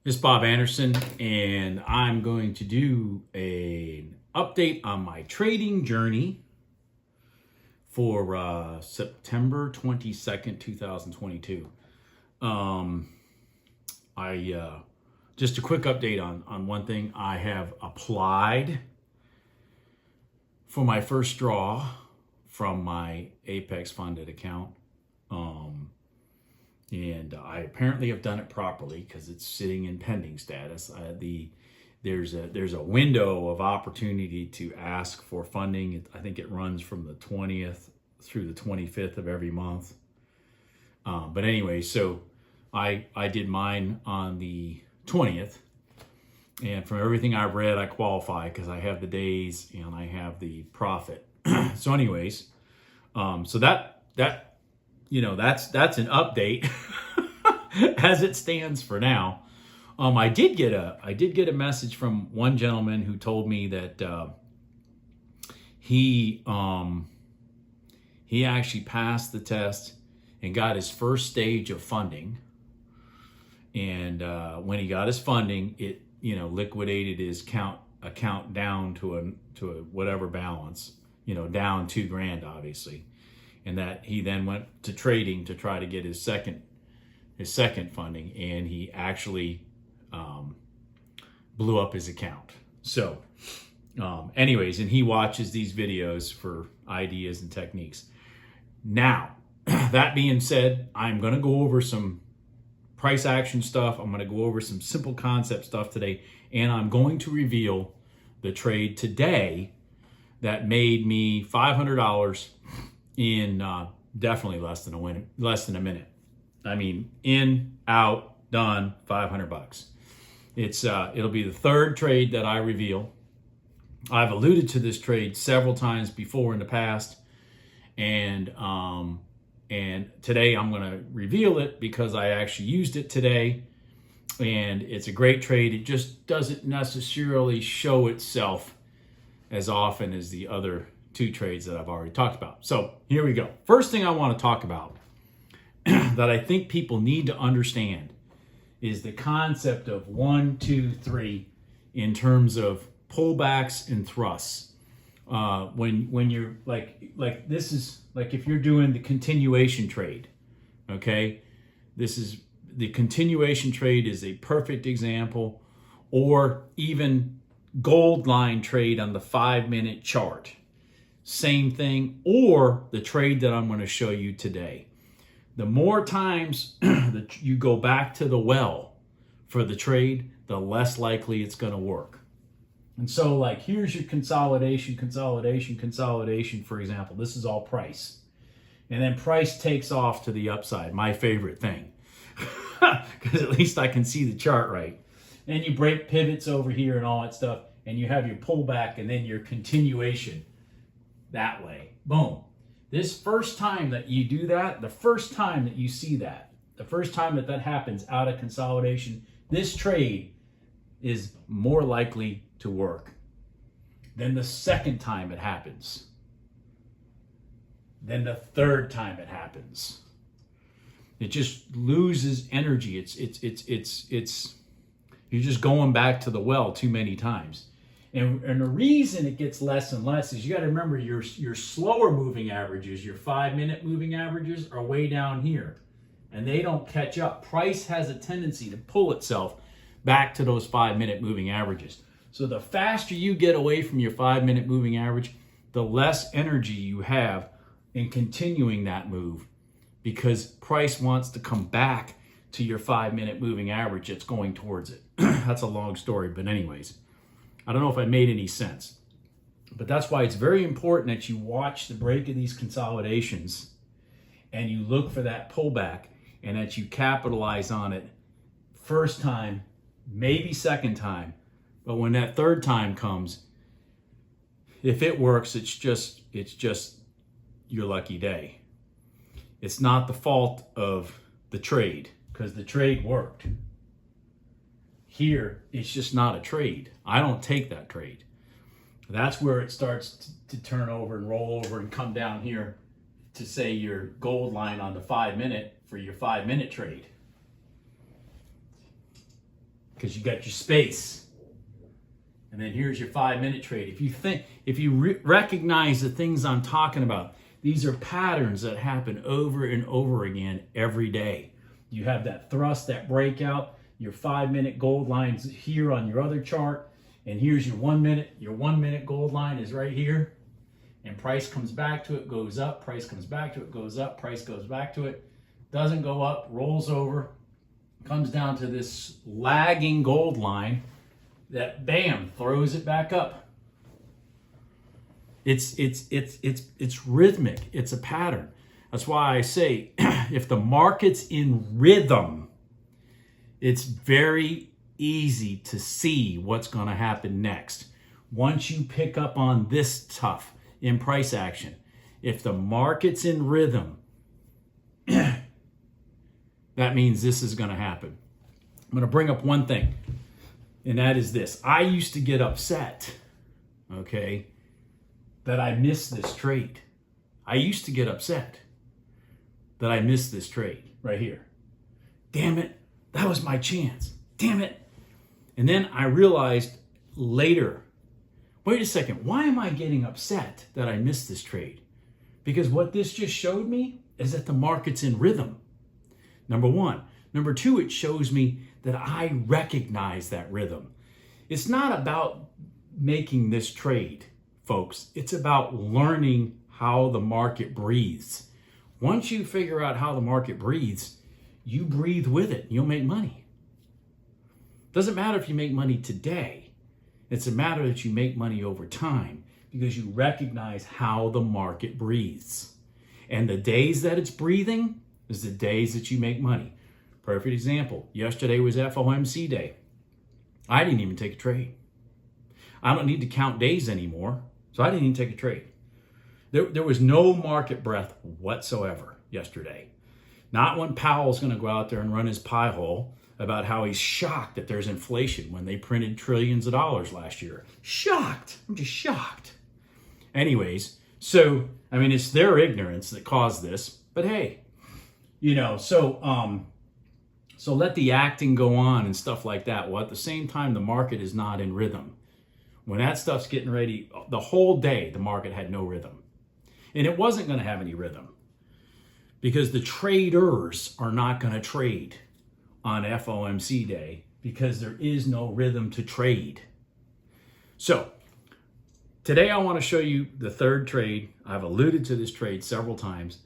This is Bob Anderson, and I'm going to do an update on my trading journey for September 22nd, 2022. Just a quick update on one thing. I have applied for my first draw from my Apex funded account. And I apparently have done it properly because it's sitting in pending status. There's a window of opportunity to ask for funding. I think it runs from the 20th through the 25th of every month. But anyway, so I did mine on the 20th, and from everything I've read, I qualify because I have the days and I have the profit. So, anyways, so that's an update as it stands for now. I did get a message from one gentleman who told me that he actually passed the test and got his first stage of funding. And when he got his funding, it liquidated his account down to a whatever balance, down $2,000 obviously. And that he then went to trading to try to get his second funding, and he actually blew up his account. So anyways, and he watches these videos for ideas and techniques. Now, that being said, I'm going to go over some price action stuff. I'm going to go over some simple concept stuff today, and I'm going to reveal the trade today that made me $500 in definitely less than a minute. I mean, in, out, done, $500. It'll be the third trade that I reveal. I've alluded to this trade several times before in the past, and today I'm going to reveal it because I actually used it today, and it's a great trade. It just doesn't necessarily show itself as often as the other two trades that I've already talked about. So here we go. First thing I want to talk about that I think people need to understand is the concept of 1, 2, 3 in terms of pullbacks and thrusts. When you're like this is like if you're doing the continuation trade, okay? This is the continuation trade is a perfect example, or even gold line trade on the 5-minute chart. Same thing, or the trade that I'm going to show you today. The more times that you go back to the well for the trade, the less likely it's going to work. And so, like, here's your consolidation, for example. This is all price. And then price takes off to the upside, my favorite thing, because at least I can see the chart right. And you break pivots over here and all that stuff, and you have your pullback and then your continuation that way. Boom. This first time that you do that, the first time that you see that, the first time that happens out of consolidation, this trade is more likely to work than the second time it happens, then the third time it happens. It just loses energy. It's you're just going back to the well too many times. And the reason it gets less and less is you got to remember your slower moving averages, your 5-minute moving averages are way down here, and they don't catch up. Price has a tendency to pull itself back to those 5-minute moving averages. So the faster you get away from your 5-minute moving average, the less energy you have in continuing that move, because price wants to come back to your 5-minute moving average. It's going towards it. That's a long story, but anyways. I don't know if I made any sense, but that's why it's very important that you watch the break of these consolidations and you look for that pullback and that you capitalize on it first time, maybe second time. But when that third time comes, if it works, it's just your lucky day. It's not the fault of the trade because the trade worked. Here, it's just not a trade. I don't take that trade. That's where it starts to turn over and roll over and come down here to say your gold line on the 5-minute for your 5-minute trade. because you got your space. And then here's your 5-minute trade. If you recognize the things I'm talking about, these are patterns that happen over and over again every day. You have that thrust, that breakout, your 5-minute gold line's here on your other chart, and here's your 1 minute. Your 1 minute gold line is right here, and price comes back to it, goes up, price comes back to it, goes up, price goes back to it, doesn't go up, rolls over, comes down to this lagging gold line that bam throws it back up. It's rhythmic. It's a pattern. That's why I say if the market's in rhythm, it's very easy to see what's going to happen next. Once you pick up on this stuff in price action, if the market's in rhythm, that means this is going to happen. I'm going to bring up one thing, and that is this. I used to get upset, okay, that I missed this trade. I used to get upset that I missed this trade right here. Damn it, that was my chance. Damn it. And then I realized later, wait a second, why am I getting upset that I missed this trade? Because what this just showed me is that the market's in rhythm. Number one. Number two, it shows me that I recognize that rhythm. It's not about making this trade, folks. It's about learning how the market breathes. Once you figure out how the market breathes, you breathe with it. You'll make money. Doesn't matter if you make money today. It's a matter that you make money over time because you recognize how the market breathes. And the days that it's breathing is the days that you make money. Perfect example. Yesterday was FOMC day. I didn't even take a trade. I don't need to count days anymore, so I didn't even take a trade. There was no market breath whatsoever yesterday. Not when Powell's going to go out there and run his pie hole about how he's shocked that there's inflation when they printed trillions of dollars last year. Shocked. I'm just shocked. Anyways, so, I mean, it's their ignorance that caused this, but hey, you know, so let the acting go on and stuff like that. Well, at the same time, the market is not in rhythm. When that stuff's getting ready, the whole day, the market had no rhythm. And it wasn't going to have any rhythm because the traders are not going to trade on FOMC day because there is no rhythm to trade. So today I want to show you the third trade. I've alluded to this trade several times.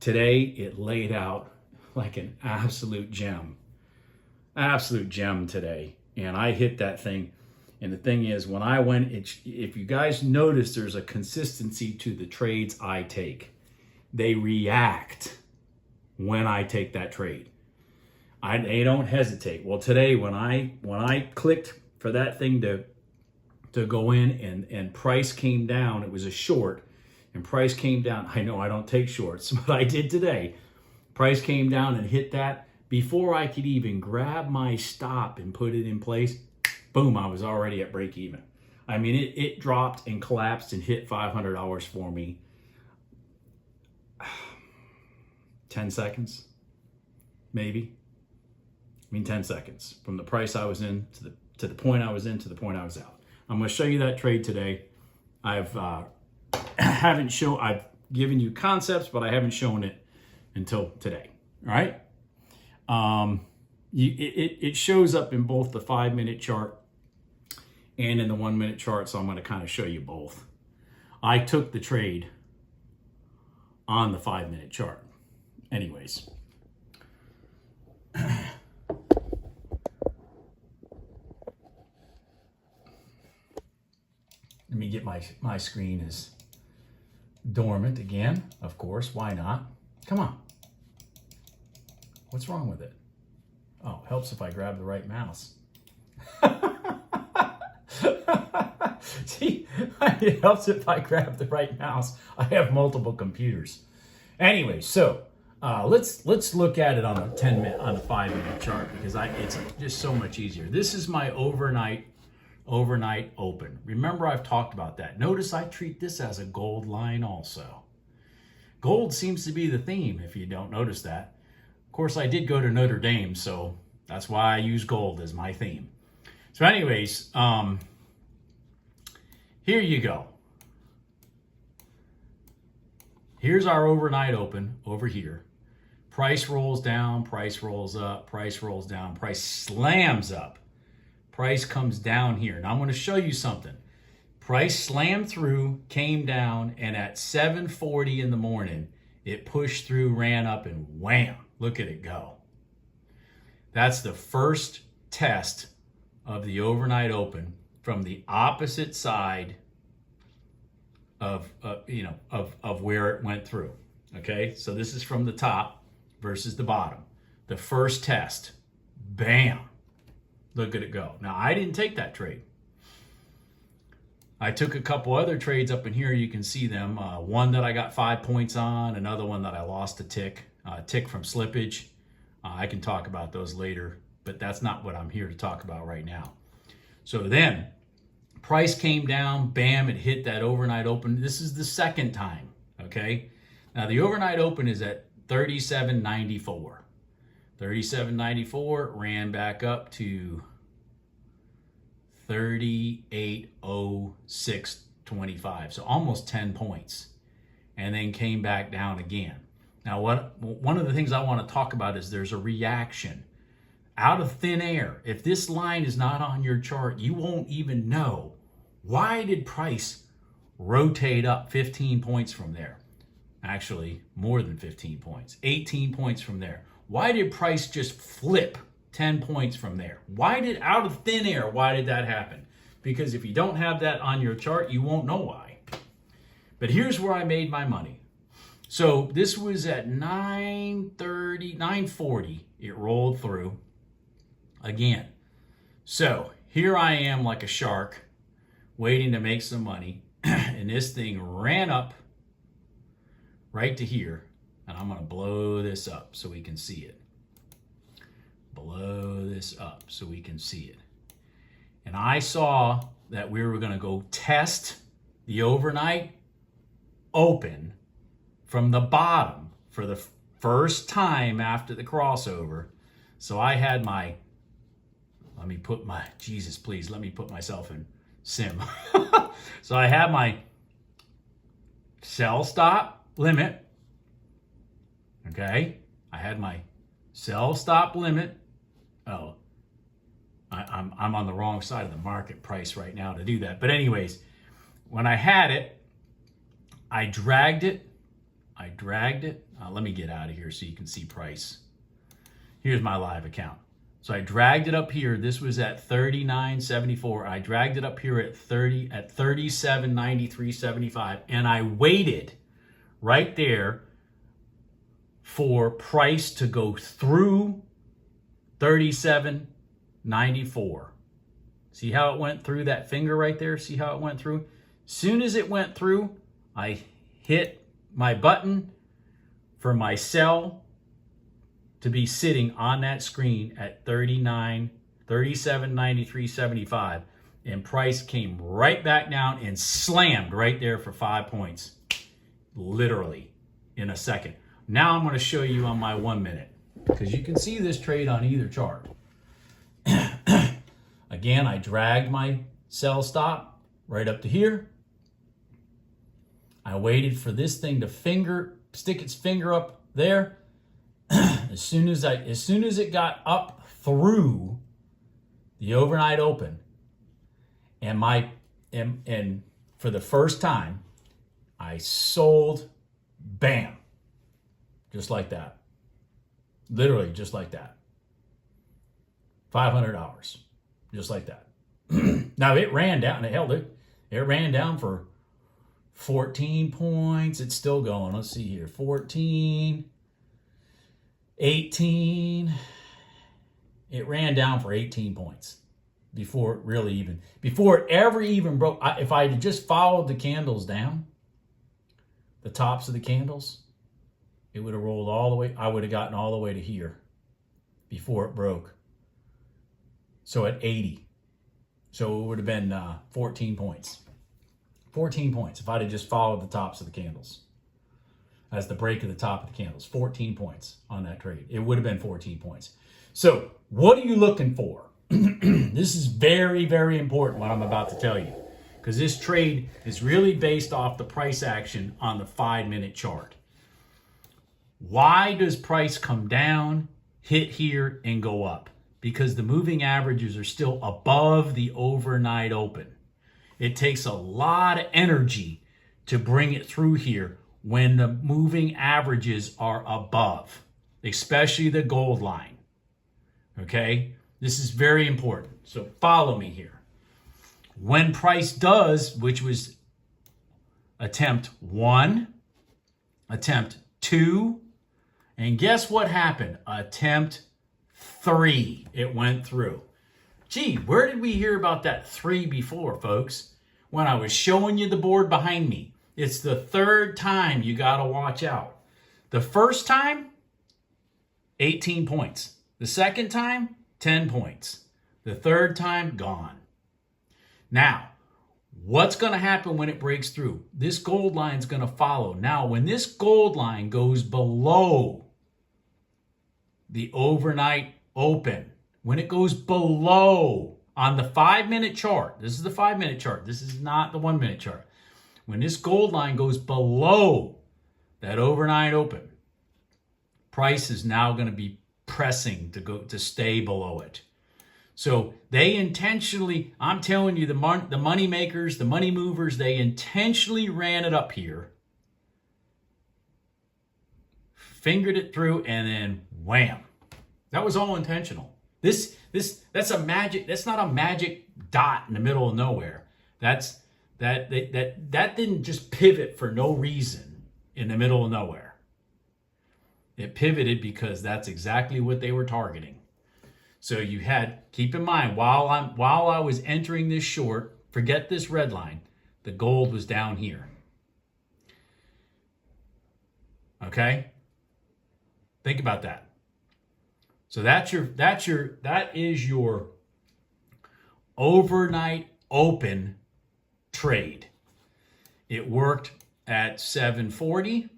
Today it laid out like an absolute gem today. And I hit that thing. And the thing is, when I went, if you guys notice, there's a consistency to the trades I take. They react when I take that trade. They don't hesitate. Well, today when I clicked for that thing to go in and price came down, it was a short, and price came down. I know I don't take shorts, but I did today. Price came down and hit that. Before I could even grab my stop and put it in place, boom, I was already at break even. I mean, it dropped and collapsed and hit $500 for me. 10 seconds, maybe. I mean, 10 seconds from the price I was in to the point I was in to the point I was out. I'm going to show you that trade today. I've given you concepts, but I haven't shown it until today. All right. It shows up in both the 5-minute chart and in the 1-minute chart, so I'm going to kind of show you both. I took the trade on the 5-minute chart. Anyways. Let me get my screen is dormant again, of course. Why not? Come on. What's wrong with it? Oh, helps if I grab the right mouse. See, it helps if I grab the right mouse. I have multiple computers. Anyway, so let's look at it on the 5-minute chart because it's just so much easier. This is my overnight open. Remember, I've talked about that. Notice I treat this as a gold line also. Gold seems to be the theme if you don't notice that. Of course, I did go to Notre Dame, so That's why I use gold as my theme. So anyways, here you go. Here's our overnight open over here. Price rolls down, price rolls up, price rolls down, price slams up. Price comes down here. Now I'm going to show you something. Price slammed through, came down, and at 7:40 in the morning, it pushed through, ran up, and wham, look at it go. That's the first test of the overnight open from the opposite side of where it went through. Okay, so this is from the top versus the bottom. The first test, bam, look at it go. Now I didn't take that trade. I took a couple other trades up in here. You can see them. One that I got 5 points on, another one that I lost a tick from slippage. I can talk about those later, but that's not what I'm here to talk about right now. So then price came down, bam, it hit that overnight open. This is the second time, okay? Now the overnight open is at 37.94. 37.94 ran back up to 38.0625, so almost 10 points, and then came back down again. Now, one of the things I want to talk about is there's a reaction out of thin air. If this line is not on your chart, you won't even know, why did price rotate up 15 points from there? Actually, more than 15 points, 18 points from there. Why did price just flip 10 points from there? Why did, out of thin air, why did that happen? Because if you don't have that on your chart, you won't know why. But here's where I made my money. So this was at 9:40, it rolled through again. So here I am like a shark waiting to make some money. And this thing ran up right to here. And I'm going to blow this up so we can see it. Blow this up so we can see it. And I saw that we were going to go test the overnight open from the bottom for the first time after the crossover. So I had my, Jesus, please, let me put myself in sim. So I had my sell stop limit. Okay. I had my sell stop limit. Oh, I'm on the wrong side of the market price right now to do that. But anyways, when I had it, I dragged it. Let me get out of here so you can see price. Here's my live account. So I dragged it up here. This was at 39.74. I dragged it up here at 37.93.75, and I waited right there for price to go through 37.94. See how it went through that finger right there? See how it went through? Soon as it went through, I hit my button for my sell to be sitting on that screen at 37.93.75, and price came right back down and slammed right there for 5 points, literally in a second. Now I'm going to show you on my 1 minute, because you can see this trade on either chart. Again, I dragged my sell stop right up to here. I waited for this thing to stick its finger up there. As soon as it got up through the overnight open, and for the first time, I sold, bam, just like that. Literally just like that. $500, just like that. Now it ran down, it held it. It ran down for 14 points. It's still going. Let's see here. 14, 18. It ran down for 18 points before it ever even broke. If I had just followed the candles down, the tops of the candles, it would have rolled all the way. I would have gotten all the way to here before it broke. So at 80. So it would have been 14 points. 14 points if I'd have just followed the tops of the candles. As the break of the top of the candles. 14 points on that trade. It would have been 14 points. So what are you looking for? This is very, very important what I'm about to tell you, because this trade is really based off the price action on the 5-minute chart. Why does price come down, hit here, and go up? Because the moving averages are still above the overnight open. It takes a lot of energy to bring it through here when the moving averages are above, especially the gold line. Okay? This is very important. So follow me here. When price does, which was attempt 1, attempt 2, and guess what happened? Attempt 3. It went through. Gee, where did we hear about that 3 before, folks? When I was showing you the board behind me. It's the third time you got to watch out. The first time, 18 points. The second time, 10 points. The third time, gone. Now, what's going to happen when it breaks through? This gold line is going to follow. Now, when this gold line goes below the overnight open, when it goes below on the 5-minute chart, this is the 5-minute chart, this is not the 1-minute chart. When this gold line goes below that overnight open, price is now going to be pressing to stay below it. So they intentionally, I'm telling you, the money makers, the money movers, they intentionally ran it up here, fingered it through, and then wham. That was all intentional. That's a magic. That's not a magic dot in the middle of nowhere. That didn't just pivot for no reason in the middle of nowhere. It pivoted because that's exactly what they were targeting. So you had, keep in mind, while I was entering this short, forget this red line, the gold was down here. Okay? Think about that. So that is your overnight open trade. It worked at 7:40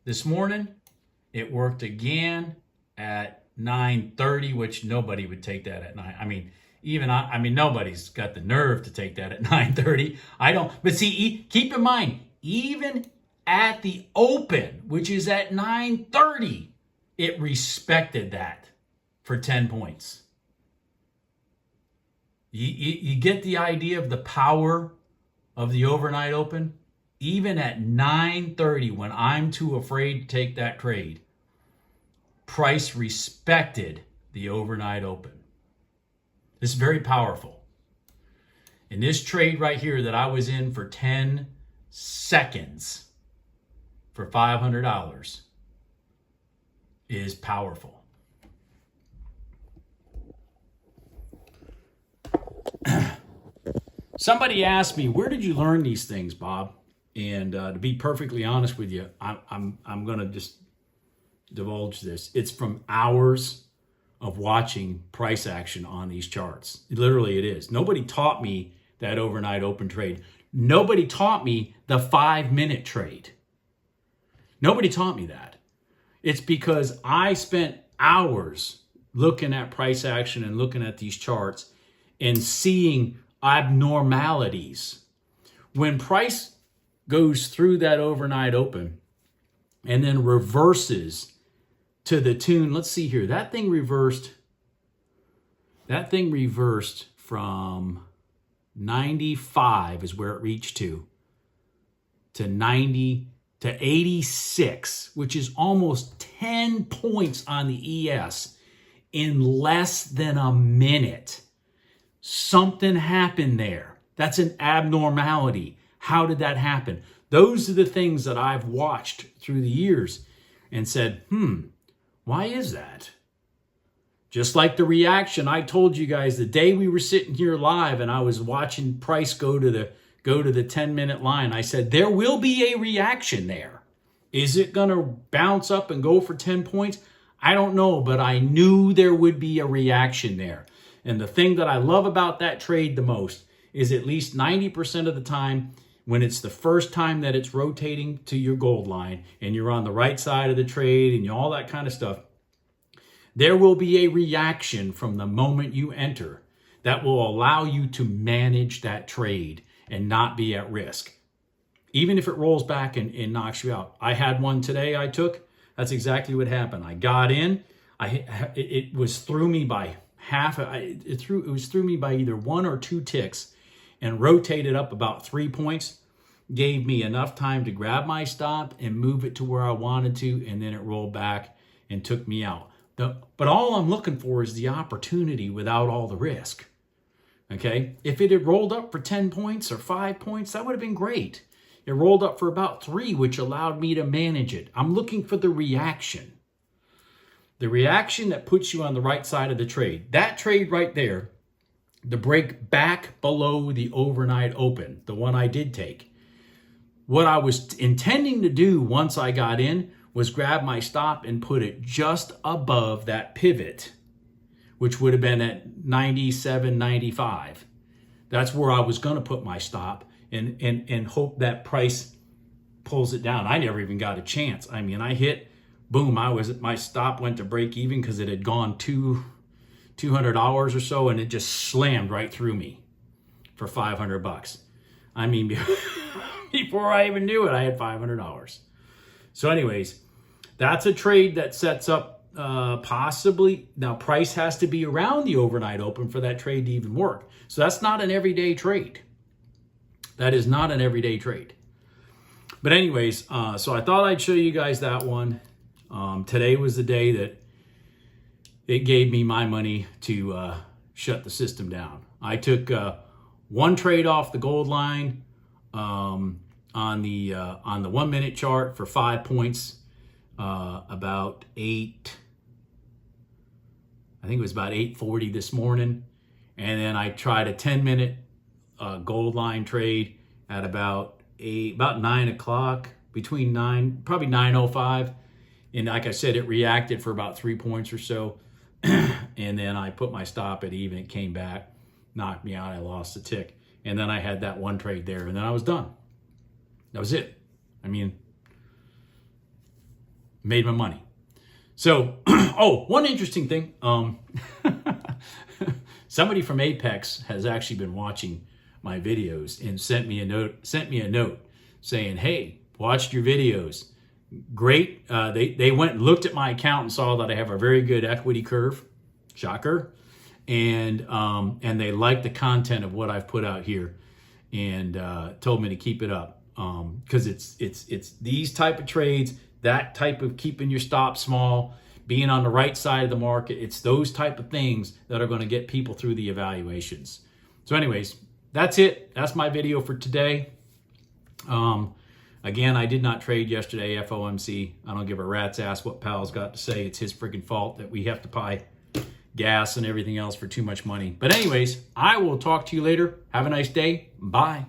this morning. It worked again at 9:30, which nobody would take that at 9. I mean, nobody's got the nerve to take that at 9:30. I don't. But see, keep in mind, even at the open, which is at 9:30, it respected that for 10 points. You get the idea of the power of the overnight open? Even at 9:30, when I'm too afraid to take that trade, price respected the overnight open. This is very powerful. And this trade right here that I was in for 10 seconds for $500 is powerful. Somebody asked me, where did you learn these things, Bob? And to be perfectly honest with you, I'm going to just divulge this. It's from hours of watching price action on these charts. Literally, it is. Nobody taught me that overnight open trade. Nobody taught me the 5-minute trade. Nobody taught me that. It's because I spent hours looking at price action and looking at these charts and seeing abnormalities. When price goes through that overnight open and then reverses to the tune, let's see here, that thing reversed from 95 is where it reached to 90 to 86, which is almost 10 points on the ES in less than a minute. Something happened there. That's an abnormality. How did that happen? Those are the things that I've watched through the years and said, why is that? Just like the reaction I told you guys the day we were sitting here live and I was watching price go to the 10-minute line. I said, there will be a reaction there. Is it going to bounce up and go for 10 points? I don't know, but I knew there would be a reaction there. And the thing that I love about that trade the most is at least 90% of the time, when it's the first time that it's rotating to your gold line and you're on the right side of the trade and all that kind of stuff, There will be a reaction from the moment you enter that will allow you to manage that trade and not be at risk. Even if it rolls back and knocks you out. I had one today I took. That's exactly what happened. I got in. It was through me by half. It was through me by either 1 or 2 ticks and rotated up about 3 points. Gave me enough time to grab my stop and move it to where I wanted to, and then it rolled back and took me out. But all I'm looking for is the opportunity without all the risk. Okay? If it had rolled up for 10 points or 5 points, that would have been great. It rolled up for about 3, which allowed me to manage it. I'm looking for the reaction. The reaction that puts you on the right side of the trade. That trade right there, the break back below the overnight open, the one I did take. What I was intending to do once I got in was grab my stop and put it just above that pivot, which would have been at 97.95. That's where I was going to put my stop and hope that price pulls it down. I never even got a chance. I mean, I hit, boom, my stop went to break even because it had gone $200 or so, and it just slammed right through me for $500. I mean, before I even knew it, I had $500. So anyways, that's a trade that sets up possibly, now price has to be around the overnight open for that trade to even work. So that's not an everyday trade. That is not an everyday trade. But anyways, so I thought I'd show you guys that one. Today was the day that it gave me my money to shut the system down. I took one trade off the gold line on the 1 minute chart for 5 points, about 8. I think it was about 8:40 this morning, and then I tried a 10-minute gold line trade at about 9 o'clock, between 9, probably 9:05, and like I said, it reacted for about 3 points or so, and then I put my stop at even. It came back, knocked me out. I lost a tick, and then I had that one trade there, and then I was done. That was it. I mean, made my money. So, oh, one interesting thing. Somebody from Apex has actually been watching my videos and sent me a note saying, "Hey, watched your videos. Great." They went and looked at my account and saw that I have a very good equity curve. Shocker. And they liked the content of what I've put out here, and told me to keep it up. Because it's these type of trades, that type of keeping your stop small, being on the right side of the market, it's those type of things that are going to get people through the evaluations. So anyways, that's it. That's my video for today. Again, I did not trade yesterday, FOMC. I don't give a rat's ass what Powell's got to say. It's his freaking fault that we have to buy gas and everything else for too much money. But anyways, I will talk to you later. Have a nice day. Bye.